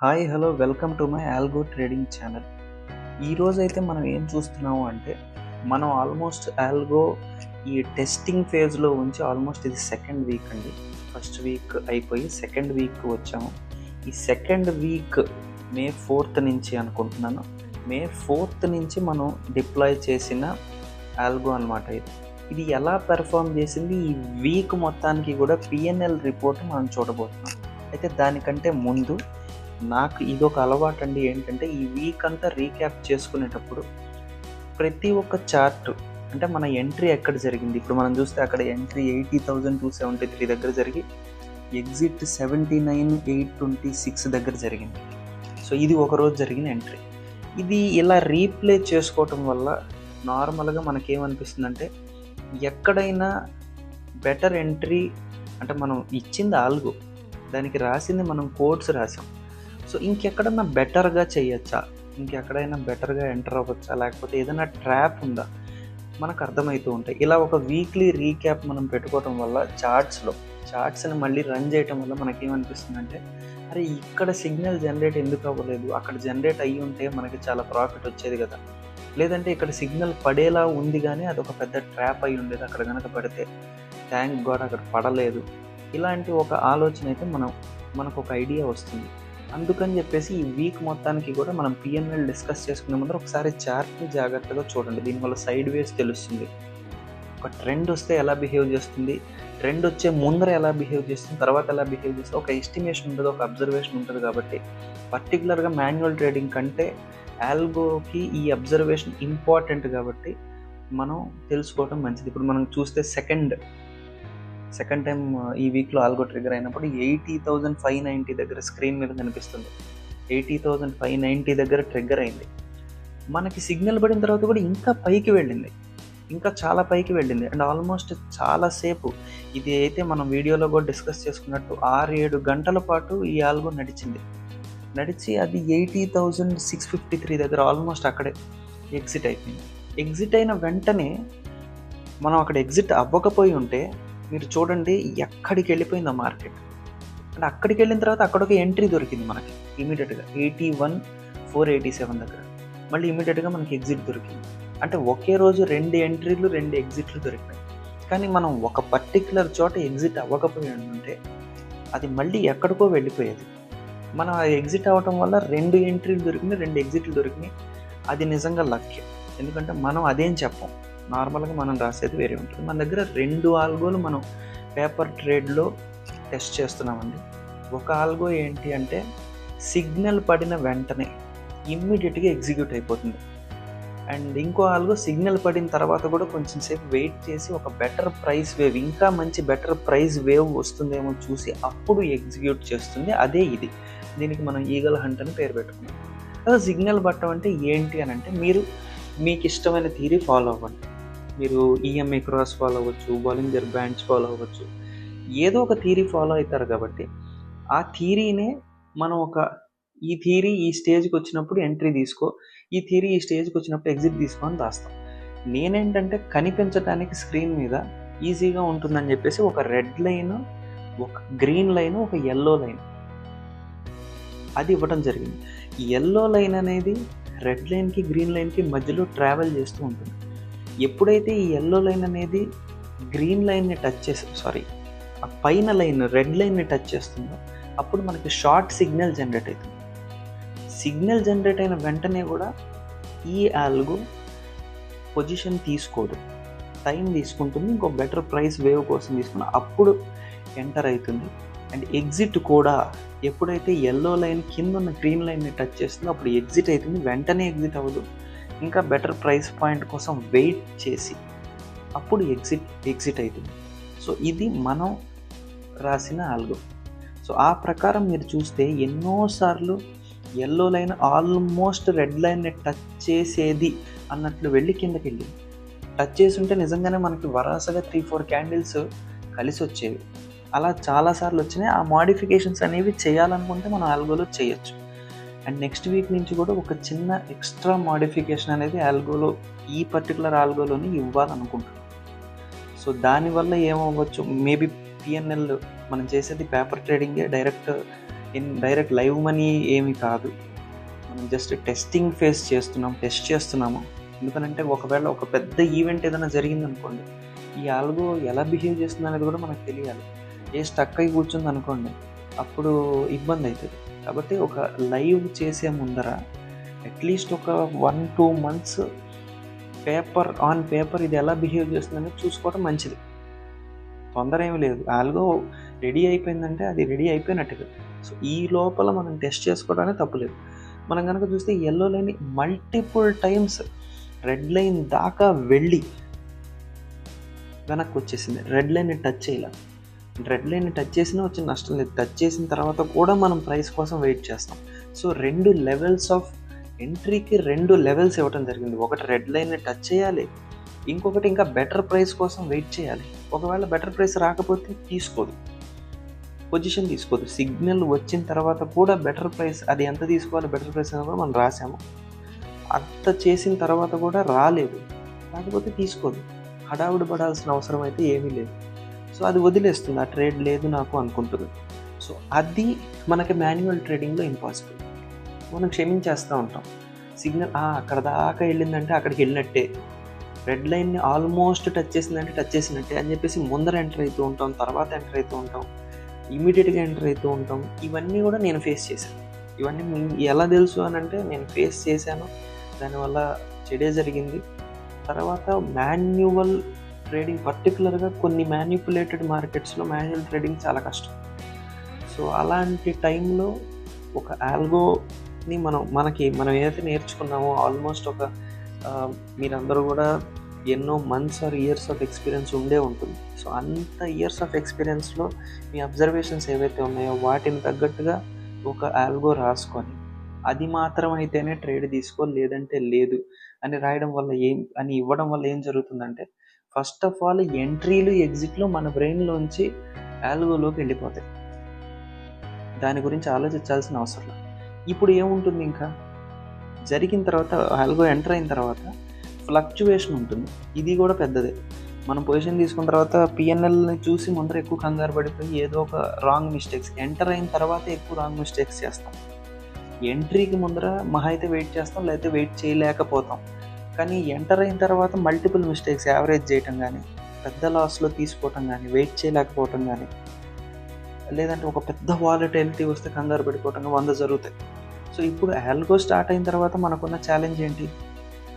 Hi hello welcome to my algo trading channel. ఈరోజైతే మనం ఏం చూస్తున్నాము అంటే మనం ఆల్మోస్ట్ ఆల్గో ఈ టెస్టింగ్ ఫేజ్లో ఉంచి ఆల్మోస్ట్ ఇది సెకండ్ వీక్ అండి. ఫస్ట్ వీక్ అయిపోయి సెకండ్ వీక్ వచ్చాము. ఈ సెకండ్ వీక్ మే 4th నుంచి అనుకుంటున్నాను. మే 4th నుంచి మనం డిప్లాయ్ చేసిన ఆల్గో అనమాట. ఇది ఎలా పెర్ఫామ్ చేసింది ఈ వీక్ మొత్తానికి కూడా పిఎన్ఎల్ రిపోర్ట్ మనం చూడబోతున్నాం. అయితే దానికంటే ముందు నాకు ఇదొక అలవాటు అండి. ఏంటంటే ఈ వీక్ అంతా రీక్యాప్ చేసుకునేటప్పుడు ప్రతి ఒక్క చార్ట్ అంటే మన ఎంట్రీ ఎక్కడ జరిగింది, ఇప్పుడు మనం చూస్తే అక్కడ ఎంట్రీ 80,273 దగ్గర జరిగి ఎగ్జిట్ 79,826 దగ్గర జరిగింది. సో ఇది ఒకరోజు జరిగిన ఎంట్రీ. ఇది ఇలా రీప్లే చేసుకోవటం వల్ల నార్మల్గా మనకేమనిపిస్తుంది అంటే ఎక్కడైనా బెటర్ ఎంట్రీ అంటే మనం ఇచ్చింది ఆల్గో, దానికి రాసింది మనం కోడ్స్ రాసాం. సో ఇంకెక్కడన్నా బెటర్గా చేయొచ్చా, ఇంకెక్కడైనా బెటర్గా ఎంటర్ అవ్వచ్చా, లేకపోతే ఏదైనా ట్రాప్ ఉందా మనకు అర్థమవుతూ ఉంటాయి. ఇలా ఒక వీక్లీ రీక్యాప్ మనం పెట్టుకోవటం వల్ల చార్ట్స్ని మళ్ళీ రన్ చేయటం వల్ల మనకేమనిపిస్తుందంటే అరే ఇక్కడ సిగ్నల్ జనరేట్ ఎందుకు అవ్వలేదు, అక్కడ జనరేట్ అయ్యి ఉంటే మనకి చాలా ప్రాఫిట్ వచ్చేది కదా, లేదంటే ఇక్కడ సిగ్నల్ పడేలా ఉంది కానీ అదొక పెద్ద ట్రాప్ అయి ఉండేది, అక్కడ కనుక పడితే థ్యాంక్ గాడ్ అక్కడ పడలేదు. ఇలాంటి ఒక ఆలోచన అయితే మనకు ఒక ఐడియా వస్తుంది. అందుకని చెప్పేసి ఈ వీక్ మొత్తానికి కూడా మనం పిఎన్ఎల్ డిస్కస్ చేసుకునే ముందర ఒకసారి చార్ట్ని జాగ్రత్తగా చూడండి. దీనివల్ల సైడ్ వేస్ తెలుస్తుంది. ఒక ట్రెండ్ వస్తే ఎలా బిహేవ్ చేస్తుంది, ట్రెండ్ వచ్చే ముందర ఎలా బిహేవ్ చేస్తుంది, తర్వాత ఎలా బిహేవ్ చేస్తుంది, ఒక ఎస్టిమేషన్ ఉంటుంది, ఒక అబ్జర్వేషన్ ఉంటుంది. కాబట్టి పర్టికులర్గా మాన్యువల్ ట్రేడింగ్ కంటే ఆల్గోకి ఈ అబ్జర్వేషన్ ఇంపార్టెంట్ కాబట్టి మనం తెలుసుకోవడం మంచిది. ఇప్పుడు మనం చూస్తే సెకండ్ టైం ఈ వీక్లో ఆల్గో ట్రిగర్ అయినప్పుడు 80,590 దగ్గర స్క్రీన్ మీద కనిపిస్తుంది. 80,590 దగ్గర ట్రిగ్గర్ అయింది. మనకి సిగ్నల్ పడిన తర్వాత కూడా ఇంకా పైకి వెళ్ళింది, ఇంకా చాలా పైకి వెళ్ళింది. అండ్ ఆల్మోస్ట్ చాలాసేపు ఇది అయితే మనం వీడియోలో కూడా డిస్కస్ చేసుకున్నట్టు 6-7 గంటల పాటు ఈ ఆల్గో నడిచి అది 80,653 దగ్గర ఆల్మోస్ట్ అక్కడే ఎగ్జిట్ అయిపోయింది. ఎగ్జిట్ అయిన వెంటనే మనం అక్కడ ఎగ్జిట్ అవ్వకపోయి ఉంటే మీరు చూడండి ఎక్కడికి వెళ్ళిపోయిందో మార్కెట్. అండ్ అక్కడికి వెళ్ళిన తర్వాత అక్కడ ఒక ఎంట్రీ దొరికింది మనకి ఇమీడియట్గా 81,487 దగ్గర. మళ్ళీ ఇమీడియట్గా మనకి ఎగ్జిట్ దొరికింది. అంటే ఒకే రోజు 2 ఎంట్రీలు 2 ఎగ్జిట్లు దొరికినాయి. కానీ మనం ఒక పర్టిక్యులర్ చోట ఎగ్జిట్ అవ్వకపోయి ఉంటే అది మళ్ళీ ఎక్కడికో వెళ్ళిపోయేది. మనం ఆ ఎగ్జిట్ అవ్వటం వల్ల 2 ఎంట్రీలు దొరికినాయి, 2 ఎగ్జిట్లు దొరికినాయి. అది నిజంగా లక్ష్యం. ఎందుకంటే మనం అదేం చెప్పం, నార్మల్గా మనం రాసేది వేరే ఉంటుంది. మన దగ్గర 2 ఆల్గోలు మనం పేపర్ ట్రేడ్లో టెస్ట్ చేస్తున్నామండి. ఒక ఆల్గో ఏంటి అంటే సిగ్నల్ పడిన వెంటనే ఇమ్మీడియట్గా ఎగ్జిక్యూట్ అయిపోతుంది. అండ్ ఇంకో ఆల్గో సిగ్నల్ పడిన తర్వాత కూడా కొంచెం సేపు వెయిట్ చేసి ఒక బెటర్ ప్రైస్ వేవ్, ఇంకా మంచి బెటర్ ప్రైస్ వేవ్ వస్తుందేమో చూసి అప్పుడు ఎగ్జిక్యూట్ చేస్తుంది. అదే ఇది. దీనికి మనం ఈగల్ హంట్ అని పేరు పెట్టుకున్నాం. అదే సిగ్నల్ పట్టడం అంటే ఏంటి అని అంటే మీకు ఇష్టమైన థియరీ ఫాలో అవ్వండి. మీరు ఈఎంఐ క్రాస్ ఫాలో అవ్వచ్చు, బాలింజర్ బ్యాండ్స్ ఫాలో అవ్వచ్చు, ఏదో ఒక థియరీ ఫాలో అవుతారు. కాబట్టి ఆ థియరీనే మనం ఈ థియరీ ఈ స్టేజ్కి వచ్చినప్పుడు ఎంట్రీ తీసుకో, ఈ థియరీ ఈ స్టేజ్కి వచ్చినప్పుడు ఎగ్జిట్ తీసుకో అని రాస్తాం. నేనేంటంటే కనిపించడానికి స్క్రీన్ మీద ఈజీగా ఉంటుందని చెప్పేసి ఒక రెడ్ లైన్, ఒక గ్రీన్ లైన్, ఒక ఎల్లో లైన్ అది ఇవ్వడం జరిగింది. ఎల్లో లైన్ అనేది రెడ్ లైన్కి గ్రీన్ లైన్కి మధ్యలో ట్రావెల్ చేస్తూ ఉంటుంది. ఎప్పుడైతే ఈ ఎల్లో లైన్ అనేది గ్రీన్ లైన్ని టచ్ ఆ పైన లైన్ రెడ్ లైన్ని టచ్ చేస్తుందో అప్పుడు మనకి షార్ట్ సిగ్నల్ జనరేట్ అవుతుంది. సిగ్నల్ జనరేట్ అయిన వెంటనే కూడా ఈ ఆల్గో పొజిషన్ తీసుకోదు, టైం తీసుకుంటుంది, ఇంకో బెటర్ ప్రైస్ వేవ్ కోసం తీసుకుని అప్పుడు ఎంటర్ అవుతుంది. అండ్ ఎగ్జిట్ కూడా ఎప్పుడైతే ఎల్లో లైన్ కింద ఉన్న గ్రీన్ లైన్ని టచ్ చేస్తుందో అప్పుడు ఎగ్జిట్ అవుతుంది. వెంటనే ఎగ్జిట్ అవ్వదు, ఇంకా బెటర్ ప్రైస్ పాయింట్ కోసం వెయిట్ చేసి అప్పుడు ఎగ్జిట్ అవుతుంది. సో ఇది మనం రాసిన ఆల్గో. సో ఆ ప్రకారం మీరు చూస్తే ఎన్నోసార్లు ఎల్లో లైన్ ఆల్మోస్ట్ రెడ్ లైన్ని టచ్ చేసేది అన్నట్లు వెళ్ళి కిందకి వెళ్ళింది. టచ్ చేసి ఉంటే నిజంగానే మనకి వరాసగా 3-4 క్యాండిల్స్ కలిసి వచ్చేవి. అలా చాలాసార్లు వచ్చినాయి. ఆ మోడిఫికేషన్స్ అనేవి చేయాలనుకుంటే మనం ఆల్గోలో చేయొచ్చు. అండ్ నెక్స్ట్ వీక్ నుంచి కూడా ఒక చిన్న ఎక్స్ట్రా మోడిఫికేషన్ అనేది ఆల్గోలో, ఈ పర్టికులర్ ఆల్గోలోని ఇవ్వాలనుకుంటున్నాం. సో దానివల్ల ఏమవ్వచ్చు, మేబీ పిఎన్ఎల్ మనం చేసేది పేపర్ ట్రేడింగే, డైరెక్ట్ డైరెక్ట్ లైవ్ మనీ ఏమి కాదు. మనం జస్ట్ టెస్టింగ్ ఫేజ్ టెస్ట్ చేస్తున్నాము. ఎందుకనంటే ఒకవేళ ఒక పెద్ద ఈవెంట్ ఏదైనా జరిగిందనుకోండి, ఈ ఆల్గో ఎలా బిహేవ్ చేస్తుంది అనేది కూడా మనకు తెలియాలి. స్టక్ అయి కూర్చుందనుకోండి, అప్పుడు ఇబ్బంది అవుతుంది. కాబట్టి ఒక లైవ్ చేసే ముందర అట్లీస్ట్ ఒక 1-2 మంత్స్ పేపర్ ఇది ఎలా బిహేవ్ చేస్తుందనేది చూసుకోవడం మంచిది. తొందర ఏమి లేదు. ఆల్గో రెడీ అయిపోయిందంటే అది రెడీ అయిపోయినట్టుగా. సో ఈ లోపల మనం టెస్ట్ చేసుకోవడానికి తప్పులేదు. మనం కనుక చూస్తే yellow line multiple times red line దాకా వెళ్ళి వెనక్కి వచ్చేసింది. రెడ్ లైన్ని టచ్ చేయాలి. రెడ్ లైన్ని టచ్ చేసినా వచ్చిన నష్టం లేదు. టచ్ చేసిన తర్వాత కూడా మనం ప్రైస్ కోసం వెయిట్ చేస్తాం. సో 2 లెవెల్స్ ఆఫ్ ఎంట్రీకి 2 లెవెల్స్ ఇవ్వడం జరిగింది. ఒకటి రెడ్ లైన్ని టచ్ చేయాలి, ఇంకొకటి ఇంకా బెటర్ ప్రైస్ కోసం వెయిట్ చేయాలి. ఒకవేళ బెటర్ ప్రైస్ రాకపోతే పొజిషన్ తీసుకోదు. సిగ్నల్ వచ్చిన తర్వాత కూడా బెటర్ ప్రైస్, అది ఎంత తీసుకోవాలి బెటర్ ప్రైస్ అని కూడా మనం రాసాము. అంత చేసిన తర్వాత కూడా రాలేదు, కాకపోతే తీసుకోదు. హడావుడి పడాల్సిన అవసరం అయితే ఏమీ లేదు. సో అది వదిలేస్తుంది, ఆ ట్రేడ్ లేదు నాకు అనుకుంటుంది. సో అది మనకి మాన్యువల్ ట్రేడింగ్లో ఇంపాసిబుల్. మనం క్షమించేస్తూ ఉంటాం. సిగ్నల్ అక్కడ దాకా వెళ్ళిందంటే అక్కడికి వెళ్ళినట్టే, రెడ్ లైన్ని ఆల్మోస్ట్ టచ్ చేసినట్టే అని చెప్పేసి ముందర ఎంటర్ అవుతూ ఉంటాం, తర్వాత ఎంటర్ అవుతూ ఉంటాం, ఇమీడియట్గా ఎంటర్ అవుతూ ఉంటాం. ఇవన్నీ కూడా నేను ఫేస్ చేశాను. ఇవన్నీ ఎలా తెలుసు అని అంటే నేను ఫేస్ చేశాను, దానివల్ల చెడే జరిగింది. తర్వాత మాన్యువల్ ట్రేడింగ్, పర్టికులర్గా కొన్ని మ్యానిపులేటెడ్ మార్కెట్స్లో మాన్యువల్ ట్రేడింగ్ చాలా కష్టం. సో అలాంటి టైంలో ఒక ఆల్గోని మనం ఏదైతే నేర్చుకున్నామో ఆల్మోస్ట్ ఒక మీరందరూ కూడా ఎన్నో months or years of experience ఉండే ఉంటుంది. సో అంత ఇయర్స్ ఆఫ్ ఎక్స్పీరియన్స్లో మీ అబ్జర్వేషన్స్ ఏవైతే ఉన్నాయో వాటిని తగ్గట్టుగా ఒక ఆల్గో రాసుకొని అది మాత్రం అయితేనే ట్రేడ్ తీసుకో, లేదంటే లేదు అని రాయడం వల్ల ఇవ్వడం వల్ల ఏం జరుగుతుందంటే, ఫస్ట్ ఆఫ్ ఆల్ ఎంట్రీలు ఎగ్జిట్లు మన బ్రెయిన్లోంచి ఆల్గోలోకి వెళ్ళిపోతాయి. దాని గురించి ఆలోచించాల్సిన అవసరం లేదు. ఇప్పుడు ఏముంటుంది, ఇంకా జరిగిన తర్వాత ఆల్గో ఎంటర్ అయిన తర్వాత ఫ్లక్చువేషన్ ఉంటుంది. ఇది కూడా పెద్దదే. మనం పొజిషన్ తీసుకున్న తర్వాత పిఎన్ఎల్ని చూసి ముందర ఎక్కువ కంగారు పడిపోయి ఏదో ఒక రాంగ్ మిస్టేక్స్, ఎంటర్ అయిన తర్వాత ఎక్కువ రాంగ్ మిస్టేక్స్ చేస్తాం. ఎంట్రీకి ముందర మహా అయితే వెయిట్ చేస్తాం, లేకపోతే వెయిట్ చేయలేకపోతాం. కానీ ఎంటర్ అయిన తర్వాత మల్టిపుల్ మిస్టేక్స్, యావరేజ్ చేయటం కానీ, పెద్ద లాస్లో తీసుకోవటం కానీ, వెయిట్ చేయలేకపోవటం కానీ, లేదంటే ఒక పెద్ద వాలటిలిటీ వస్తే కంగారు పడిపోవటం 100 జరుగుతాయి. సో ఇప్పుడు ఆల్గో స్టార్ట్ అయిన తర్వాత మనకున్న ఛాలెంజ్ ఏంటి,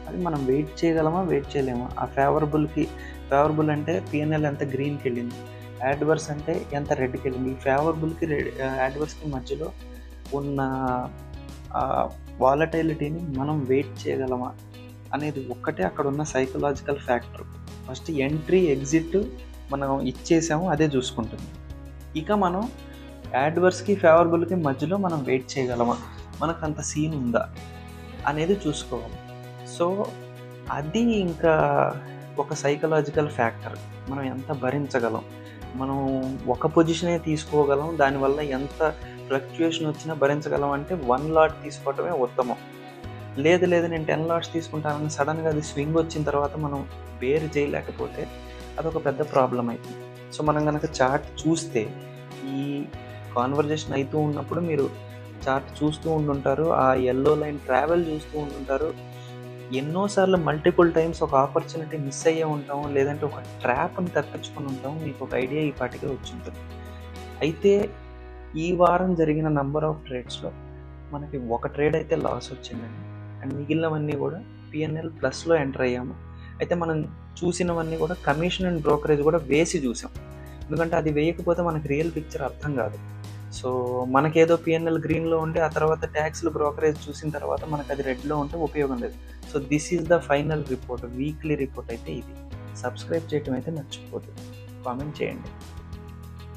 అది మనం వెయిట్ చేయగలమా, వెయిట్ చేయలేమా. ఆ ఫేవరబుల్ అంటే పిఎన్ఎల్ ఎంత గ్రీన్కి వెళ్ళింది, యాడ్వర్స్ అంటే ఎంత రెడ్కి వెళ్ళింది. ఈ ఫేవరబుల్కి యాడ్వర్స్కి మధ్యలో ఉన్న వాలటైలిటీని మనం వెయిట్ చేయగలమా అనేది ఒక్కటే అక్కడ ఉన్న psychological factor. First entry exit మనం ఇచ్చేసాము, అదే చూసుకుంటుంది. ఇక మనం యాడ్వర్స్కి ఫేవరబుల్కి మధ్యలో మనం వెయిట్ చేయగలమా, మనకు అంత సీన్ ఉందా అనేది చూసుకోవాలి. సో అది ఇంకా ఒక సైకలాజికల్ ఫ్యాక్టర్. మనం ఎంత భరించగలం, మనం ఒక పొజిషనే తీసుకోగలం, దానివల్ల ఎంత ఫ్లక్చుయేషన్ వచ్చినా భరించగలం అంటే 1 లాట్ తీసుకోవటమే ఉత్తమం. లేదు నేను 10 లాట్స్ తీసుకుంటానని సడన్గా అది స్వింగ్ వచ్చిన తర్వాత మనం బేర్ చేయలేకపోతే అదొక పెద్ద ప్రాబ్లం అవుతుంది. సో మనం కనుక చార్ట్ చూస్తే, ఈ కాన్వర్జేషన్ అవుతూ ఉన్నప్పుడు మీరు చార్ట్ చూస్తూ ఉండుంటారు, ఆ ఎల్లో లైన్ ట్రావెల్ చూస్తూ ఉండుంటారు. ఎన్నోసార్లు మల్టిపుల్ టైమ్స్ ఒక ఆపర్చునిటీ మిస్ అయ్యే ఉంటాము, లేదంటే ఒక ట్రాప్ని తప్పించుకొని ఉంటాము. మీకు ఒక ఐడియా ఈ పాటికే వచ్చి ఉంటుంది. అయితే ఈ వారం జరిగిన నంబర్ ఆఫ్ ట్రేడ్స్లో మనకి ఒక ట్రేడ్ అయితే లాస్ వచ్చిందండి, అండ్ మిగిలినవన్నీ కూడా పిఎన్ఎల్ ప్లస్లో ఎంటర్ అయ్యాము. అయితే మనం చూసినవన్నీ కూడా కమిషన్ అండ్ బ్రోకరేజ్ కూడా వేసి చూసాం, ఎందుకంటే అది వేయకపోతే మనకి రియల్ పిక్చర్ అర్థం కాదు. సో మనకేదో పిఎన్ఎల్ గ్రీన్లో ఉండి ఆ తర్వాత ట్యాక్స్లు బ్రోకరేజ్ చూసిన తర్వాత మనకు అది రెడ్లో ఉంటే ఉపయోగం లేదు. So this is the final report, weekly report అయితే ఇది. సబ్స్క్రైబ్ చేయటం అయితే మర్చిపోతుంది, కామెంట్ చేయండి.